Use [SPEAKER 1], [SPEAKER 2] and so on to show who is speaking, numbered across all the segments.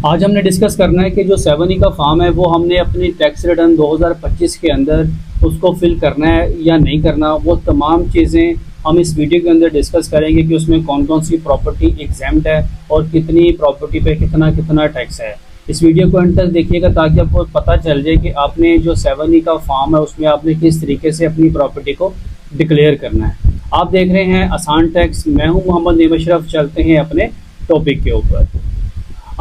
[SPEAKER 1] आज हमने डिस्कस करना है कि जो 7E का फॉर्म है वो हमने अपनी टैक्स रिटर्न 2025 के अंदर उसको फिल करना है या नहीं करना। वो तमाम चीज़ें हम इस वीडियो के अंदर डिस्कस करेंगे कि उसमें कौन कौन सी प्रॉपर्टी एग्जैम्प्ट है और कितनी प्रॉपर्टी पे कितना कितना टैक्स है। इस वीडियो को अंत तक देखिएगा ताकि आपको पता चल जाए कि आपने जो 7E का फॉर्म है उसमें आपने किस तरीके से अपनी प्रॉपर्टी को डिक्लेयर करना है। आप देख रहे हैं आसान टैक्स। मैं हूँ मोहम्मद नेम अशरफ। चलते हैं अपने टॉपिक के ऊपर।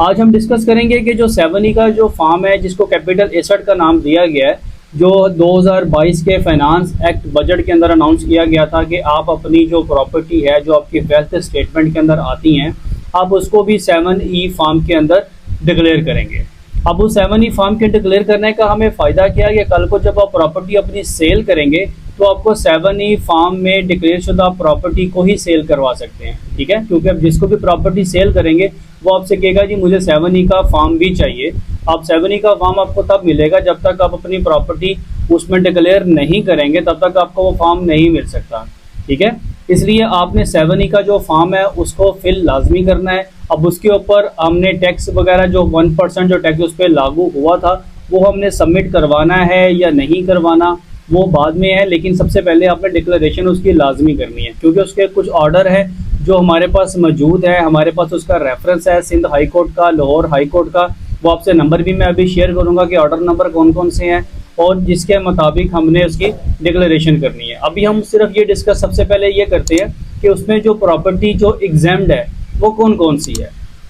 [SPEAKER 1] आज हम डिस्कस करेंगे कि जो 7E का जो फॉर्म है जिसको कैपिटल एसेट का नाम दिया गया है, जो 2022 के फाइनेंस एक्ट बजट के अंदर अनाउंस किया गया था कि आप अपनी जो प्रॉपर्टी है जो आपकी वेल्थ स्टेटमेंट के अंदर आती हैं आप उसको भी 7E फॉर्म के अंदर डिक्लेयर करेंगे। अब उस 7E फॉर्म के डिक्लेयर करने का हमें फ़ायदा क्या है कि कल को जब आप प्रॉपर्टी अपनी सेल करेंगे तो आपको 7E फॉर्म में डिक्लेयर शुदा प्रॉपर्टी को ही सेल करवा सकते हैं। ठीक है, क्योंकि अब जिसको भी प्रॉपर्टी सेल करेंगे वो आपसे कहेगा जी मुझे 7E का फॉर्म भी चाहिए। आप 7E का फॉर्म आपको तब मिलेगा जब तक आप अपनी प्रॉपर्टी उसमें डिक्लेयर नहीं करेंगे, तब तक आपको वो फॉर्म नहीं मिल सकता। ठीक है, इसलिए आपने 7E का जो फॉर्म है उसको फिल लाजमी करना है। अब उसके ऊपर हमने टैक्स वगैरह जो 1% जो टैक्स उस पर लागू हुआ था वो हमने सबमिट करवाना है या नहीं करवाना वो बाद में है, लेकिन सबसे पहले आपने डिक्लेरेशन उसकी लाजमी करनी है क्योंकि उसके कुछ ऑर्डर है जो हमारे पास मौजूद है। हमारे पास उसका रेफरेंस है सिंध हाई कोर्ट का, लाहौर हाई कोर्ट का। वो आपसे नंबर भी मैं अभी शेयर करूंगा कि ऑर्डर नंबर कौन कौन से हैं और जिसके मुताबिक हमने उसकी डिक्लेरेशन करनी है। अभी हम सिर्फ ये डिस्कस सबसे पहले ये करते हैं कि उसमें जो प्रॉपर्टी जो एग्जैम्प्ड है वो कौन कौन सी है।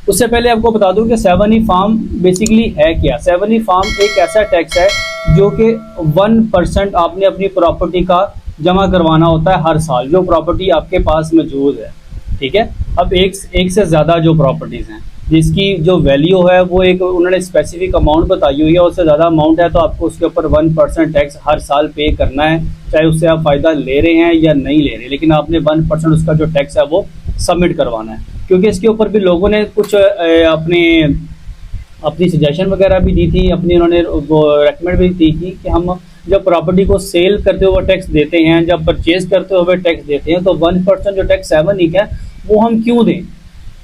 [SPEAKER 1] उससे पहले आपको बता दूं कि 7E फॉर्म बेसिकली है क्या। 7E फॉर्म एक ऐसा टैक्स है जो कि 1% आपने अपनी प्रॉपर्टी का जमा करवाना होता है हर साल, जो प्रॉपर्टी आपके पास मौजूद है। ठीक है, अब एक से ज़्यादा जो प्रॉपर्टीज़ हैं जिसकी जो वैल्यू है वो एक उन्होंने स्पेसिफिक अमाउंट बताई हुई है, उससे ज़्यादा अमाउंट है तो आपको उसके ऊपर 1% टैक्स हर साल पे करना है, चाहे उससे आप फ़ायदा ले रहे हैं या नहीं ले रहे, लेकिन आपने 1% उसका जो टैक्स है वो सबमिट करवाना है। क्योंकि इसके ऊपर भी लोगों ने कुछ अपनी सजेशन वगैरह भी दी थी, अपनी उन्होंने वो रेकमेंड भी दी थी कि हम जब प्रॉपर्टी को सेल करते हुए टैक्स देते हैं, जब परचेज करते हुए टैक्स देते हैं तो 1% जो टैक्स 7E का वो हम क्यों दें।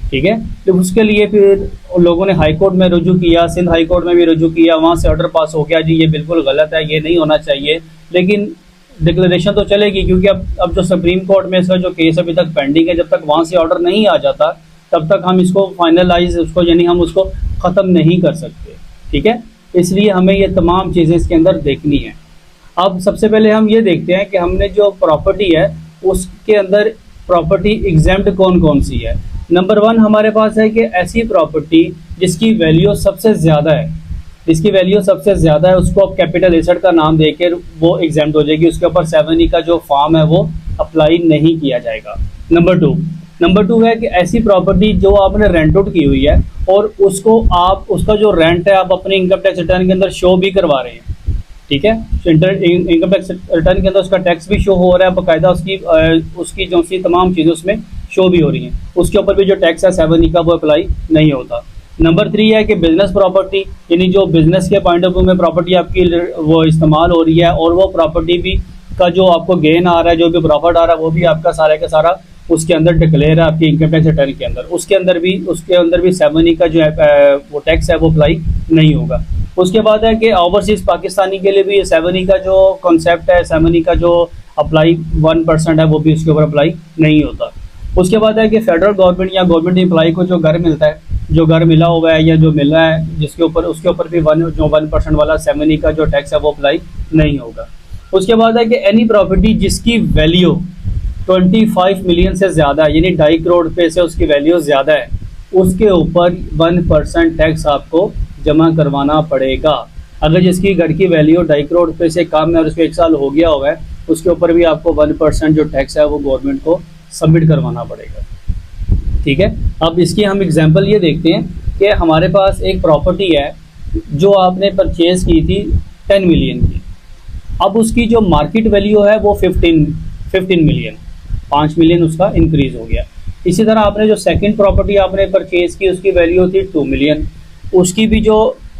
[SPEAKER 1] ठीक है, तो उसके लिए फिर लोगों ने हाई कोर्ट में रुजू किया, सिंध हाई कोर्ट में भी रुजू किया, वहाँ से ऑर्डर पास हो गया जी ये बिल्कुल गलत है, ये नहीं होना चाहिए। लेकिन डिक्लेरेशन तो चलेगी क्योंकि अब जो सुप्रीम कोर्ट में इसका जो केस अभी तक पेंडिंग है, जब तक वहाँ से ऑर्डर नहीं आ जाता तब तक हम इसको फाइनलाइज उसको यानी हम उसको ख़त्म नहीं कर सकते। ठीक है, इसलिए हमें ये तमाम चीज़ें इसके अंदर देखनी है। अब सबसे पहले हम ये देखते हैं कि हमने जो प्रॉपर्टी है उसके अंदर प्रॉपर्टी एग्जैम्प्ट कौन कौन सी है। नंबर 1 हमारे पास है कि ऐसी प्रॉपर्टी जिसकी वैल्यू सबसे ज़्यादा है, जिसकी वैल्यू सबसे ज़्यादा है उसको आप कैपिटल एसेट का नाम देकर वो एग्जैम्प्ट हो जाएगी, उसके ऊपर 7E का जो फॉर्म है वो अप्लाई नहीं किया जाएगा। नंबर टू है कि ऐसी प्रॉपर्टी जो आपने रेंट आउट की हुई है और उसको आप उसका जो रेंट है आप अपने इनकम टैक्स रिटर्न के अंदर शो भी करवा रहे हैं। ठीक है, इनकम टैक्स रिटर्न के अंदर उसका टैक्स भी शो हो रहा है बाकायदा, उसकी जो सी तमाम चीज़ें उसमें शो भी हो रही हैं, उसके ऊपर भी जो टैक्स है 7E का वो अप्लाई नहीं होता। नंबर 3 है कि बिजनेस प्रॉपर्टी, यानी जो बिजनेस के पॉइंट ऑफ व्यू में प्रॉपर्टी आपकी वो इस्तेमाल हो रही है और वो प्रॉपर्टी भी का जो आपको गेन आ रहा है, जो भी प्रॉफिट आ रहा है वो भी आपका सारा का सारा उसके अंदर डिक्लेयर है आपकी इनकम टैक्स रिटर्न के अंदर। उसके अंदर भी 7E का जो है वो टैक्स है वो अप्लाई नहीं होगा। उसके बाद है कि ओवरसीज़ पाकिस्तानी के लिए भी 7E का जो कॉन्सेप्ट है, 7E का जो अप्लाई 1% है वो भी उसके ऊपर अप्लाई नहीं होता। उसके बाद है कि फेडरल गवर्नमेंट या गवर्नमेंट एम्प्लॉई को जो घर मिलता है, जो घर मिला हुआ है या जो मिल रहा है जिसके ऊपर उसके ऊपर भी 1% वाला 7E का जो टैक्स है वो अप्लाई नहीं होगा। उसके बाद है कि एनी प्रॉपर्टी जिसकी वैल्यू 25 मिलियन से ज़्यादा यानी 2.5 करोड़ रुपये से उसकी वैल्यू ज़्यादा है, उसके ऊपर 1% टैक्स आपको जमा करवाना पड़ेगा। अगर जिसकी घर की वैल्यू 2.5 करोड़ रुपये से कम है और उसको 1 साल हो गया हुआ है उसके ऊपर भी आपको 1% जो टैक्स है वो गवर्नमेंट को सबमिट करवाना पड़ेगा। ठीक है, अब इसकी हम एग्जांपल ये देखते हैं कि हमारे पास एक प्रॉपर्टी है जो आपने परचेज की थी 10 मिलियन की। अब उसकी जो मार्केट वैल्यू है वो 15 मिलियन, 5 मिलियन उसका इंक्रीज़ हो गया। इसी तरह आपने जो सेकंड प्रॉपर्टी आपने परचेज़ की उसकी वैल्यू थी 2 मिलियन, उसकी भी जो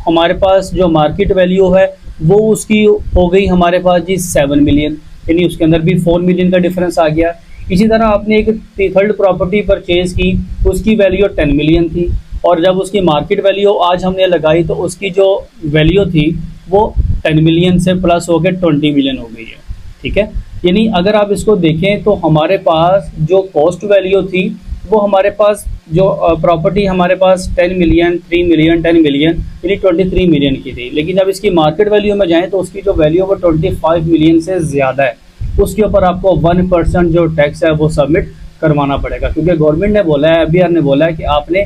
[SPEAKER 1] हमारे पास जो मार्केट वैल्यू है वो उसकी हो गई हमारे पास जी 7 मिलियन, यानी उसके अंदर भी 4 मिलियन का डिफरेंस आ गया। इसी तरह आपने एक थर्ड प्रॉपर्टी परचेज़ की उसकी वैल्यू 10 मिलियन थी और जब उसकी मार्केट वैल्यू आज हमने लगाई तो उसकी जो वैल्यू थी वो 10 मिलियन से प्लस हो के 20 मिलियन हो गई है। ठीक है, यानी अगर आप इसको देखें तो हमारे पास जो कॉस्ट वैल्यू थी वो हमारे पास जो प्रॉपर्टी हमारे पास 10 मिलियन, 3 मिलियन, 10 मिलियन यानी 23 मिलियन की थी, लेकिन जब इसकी मार्केट वैल्यू में जाएं तो उसकी जो वैल्यू वो 25 मिलियन से ज़्यादा है। उसके ऊपर आपको 1% जो टैक्स है वो सबमिट करवाना पड़ेगा, क्योंकि गवर्नमेंट ने बोला है, FBR ने बोला है कि आपने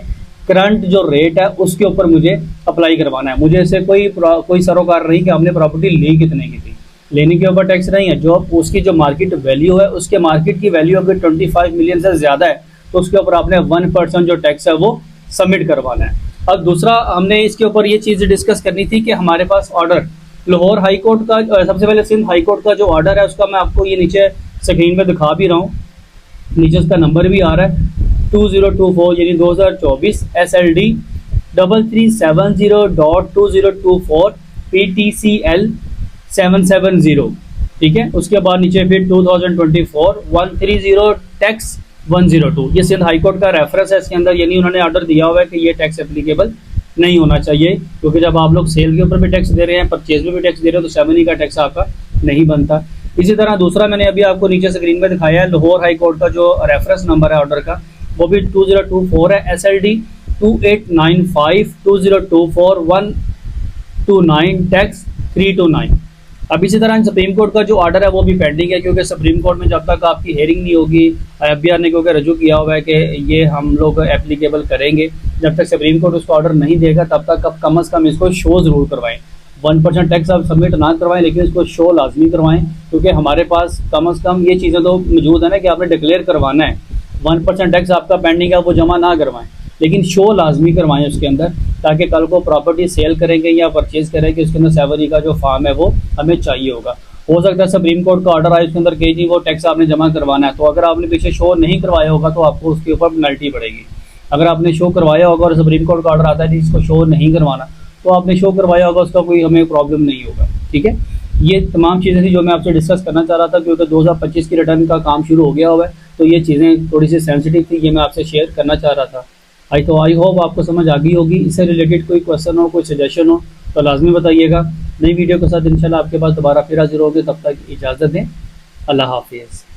[SPEAKER 1] करंट जो रेट है उसके ऊपर मुझे अप्लाई करवाना है। मुझे ऐसे कोई सरोकार नहीं कि आपने प्रॉपर्टी ली कितने की थी, लेने के ऊपर टैक्स नहीं है। जो उसकी जो मार्केट वैल्यू है, उसके मार्केट की वैल्यू अगर 25 मिलियन से ज़्यादा है तो उसके ऊपर आपने 1% जो टैक्स है वो सबमिट करवाना है। और दूसरा हमने इसके ऊपर ये चीज़ डिस्कस करनी थी कि हमारे पास ऑर्डर लाहौर हाई कोर्ट का, सबसे पहले सिंध हाई कोर्ट का जो ऑर्डर है उसका मैं आपको ये नीचे स्क्रीन पे दिखा भी रहा हूँ, नीचे उसका नंबर भी आ रहा है 2024 यानी 2024 SLD 3370.2024 PTCL 770। ठीक है, उसके बाद नीचे फिर 2024 130 टैक्स 102। ये सिंध हाई कोर्ट का रेफरेंस है इसके अंदर, यानी उन्होंने ऑर्डर दिया हुआ है कि ये टैक्स एप्लीकेबल नहीं होना चाहिए, क्योंकि जब आप लोग सेल के ऊपर भी टैक्स दे रहे हैं, परचेज में भी टैक्स दे रहे हो तो 7E का टैक्स आपका नहीं बनता। इसी तरह दूसरा मैंने अभी आपको नीचे स्क्रीन में दिखाया है लाहौर हाई कोर्ट का जो रेफरेंस नंबर है ऑर्डर का, वो भी 2024 है SLD 28952024 129 टैक्स 329। अब इसी तरह सुप्रीम कोर्ट का जो ऑर्डर है वो भी पेंडिंग है, क्योंकि सुप्रीम कोर्ट में जब तक आपकी हेयरिंग नहीं होगी, FBR ने क्योंकि रजू किया हुआ है कि ये हम लोग एप्लीकेबल करेंगे, जब तक सुप्रीम कोर्ट उसको ऑर्डर नहीं देगा तब तक आप कम से कम इसको शो ज़रूर करवाएं। 1% टैक्स आप सबमिट ना करवाएं, लेकिन इसको शो लाजमी करवाएं, क्योंकि हमारे पास कम से कम ये चीज़ें तो मौजूद है ना कि आपने डिक्लेयर करवाना है। 1% टैक्स आपका पेंडिंग है वो जमा ना करवाएं, लेकिन शो लाजमी करवाएं उसके अंदर, ताकि कल को प्रॉपर्टी सेल करेंगे या परचेज करेंगे उसके अंदर 7E का जो फॉर्म है वो हमें चाहिए होगा। हो सकता है सुप्रीम कोर्ट का ऑर्डर आए उसके अंदर कही जी वो टैक्स आपने जमा करवाना है, तो अगर आपने पीछे शो नहीं करवाया होगा तो आपको उसके ऊपर पेनल्टी पड़ेगी। अगर आपने शो करवाया होगा और सुप्रीम कोर्ट का ऑर्डर आता है जिसको शो नहीं करवाना, तो आपने शो करवाया होगा, उसका कोई हमें प्रॉब्लम नहीं होगा। ठीक है, ये तमाम चीज़ें थी जो मैं आपसे डिस्कस करना चाह रहा था, क्योंकि 2025 की रिटर्न का काम शुरू हो गया हुआ है, तो ये चीज़ें थोड़ी सी सेंसिटिव थी, ये मैं आपसे शेयर करना चाह रहा था। आई होप आपको समझ आ गई होगी। इससे रिलेटेड कोई क्वेश्चन हो, कोई सजेशन हो तो लाजमी बताइएगा। नई वीडियो के साथ इंशाल्लाह आपके पास दोबारा फिर हाजिर होंगे, तब तक इजाज़त दें। अल्लाह हाफिज़।